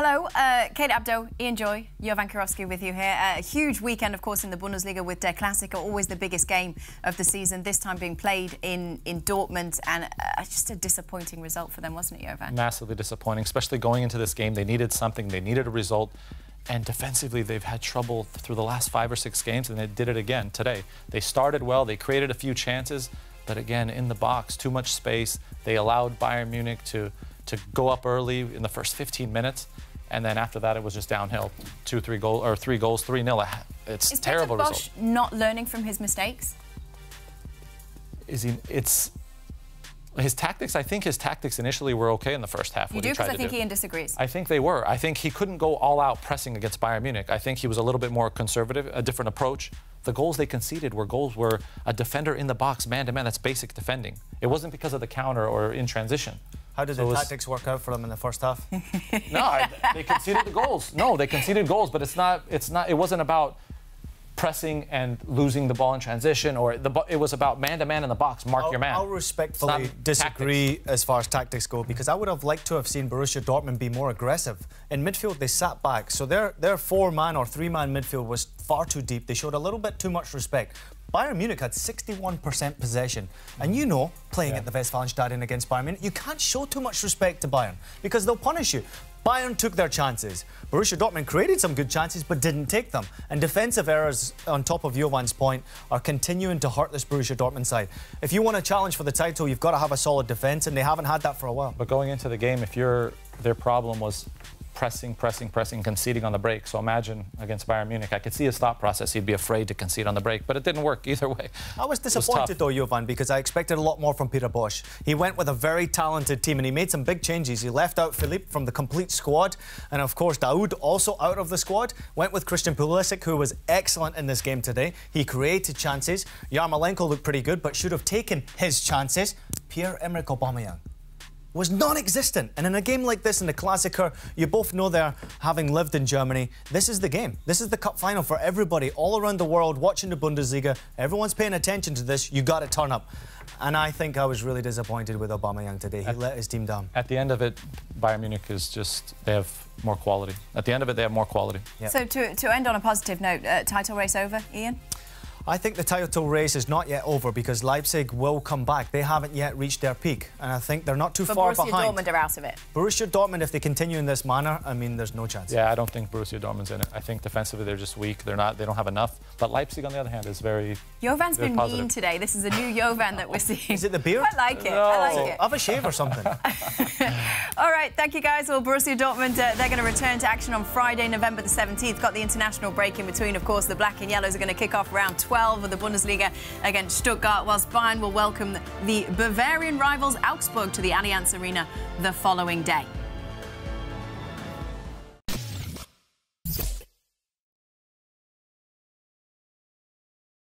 Hello, Kate Abdo, Ian Joy, Jovan Kirovski with you here. A huge weekend, of course, in the Bundesliga with Der Klassiker, always the biggest game of the season, this time being played in Dortmund, and just a disappointing result for them, wasn't it, Jovan? Massively disappointing, especially going into this game. They needed something, they needed a result, and defensively they've had trouble through the last 5 or 6 games, and they did it again today. They started well, they created a few chances, but again, in the box, too much space. They allowed Bayern Munich to go up early in the first 15 minutes. And then after that, it was just downhill. 3 goals, 3-0. It's a terrible result. Is Bosch not learning from his mistakes? It's his tactics. I think his tactics initially were okay in the first half. You do, because I think Ian disagrees. I think they were. I think he couldn't go all out pressing against Bayern Munich. I think he was a little bit more conservative, a different approach. The goals they conceded were goals where a defender in the box, man-to-man, that's basic defending. It wasn't because of the counter or in transition. How did the tactics work out for them in the first half? No, they conceded the goals. No, they conceded goals, but it wasn't about pressing and losing the ball in transition, or it was about man-to-man in the box, mark your man. I'll respectfully disagree as far as tactics go, because I would have liked to have seen Borussia Dortmund be more aggressive. In midfield, they sat back, so their 4-man or 3-man midfield was far too deep. They showed a little bit too much respect. Bayern Munich had 61% possession, and you know, playing at the Westfalenstadion against Bayern Munich, you can't show too much respect to Bayern, because they'll punish you. Bayern took their chances. Borussia Dortmund created some good chances but didn't take them. And defensive errors, on top of Jovan's point, are continuing to hurt this Borussia Dortmund side. If you want a challenge for the title, you've got to have a solid defence, and they haven't had that for a while. But going into the game, if their problem was pressing, conceding on the break. So imagine against Bayern Munich, I could see his thought process. He'd be afraid to concede on the break, but it didn't work either way. I was disappointed though, Jovan, because I expected a lot more from Peter Bosch. He went with a very talented team and he made some big changes. He left out Philippe from the complete squad, and of course Daoud also out of the squad. Went with Christian Pulisic, who was excellent in this game today. He created chances. Yarmolenko looked pretty good, but should have taken his chances. Pierre-Emerick Aubameyang was non-existent. And in a game like this, in the Klassiker, you both know there, having lived in Germany, this is the game. This is the cup final for everybody all around the world watching the Bundesliga. Everyone's paying attention to this. You got to turn up. And I think I was really disappointed with Aubameyang today. He let his team down. At the end of it, Bayern Munich is just, they have more quality. At the end of it, they have more quality. Yep. So to end on a positive note, title race over, Ian? I think the title race is not yet over, because Leipzig will come back. They haven't yet reached their peak, and I think they're not too far behind. Borussia Dortmund are out of it. Borussia Dortmund, if they continue in this manner, I mean, there's no chance. Yeah, I don't think Borussia Dortmund's in it. I think defensively they're just weak. They don't have enough. But Leipzig, on the other hand, is very Jovan's been positive. Mean today. This is a new Jovan that we're seeing. Is it the beard? I like it. No. I like it. Have a shave or something. All right, thank you guys. Well, Borussia Dortmund, they're going to return to action on Friday, November the 17th. Got the international break in between. Of course, the Black and Yellows are going to kick off round 12 of the Bundesliga against Stuttgart, whilst Bayern will welcome the Bavarian rivals Augsburg to the Allianz Arena the following day.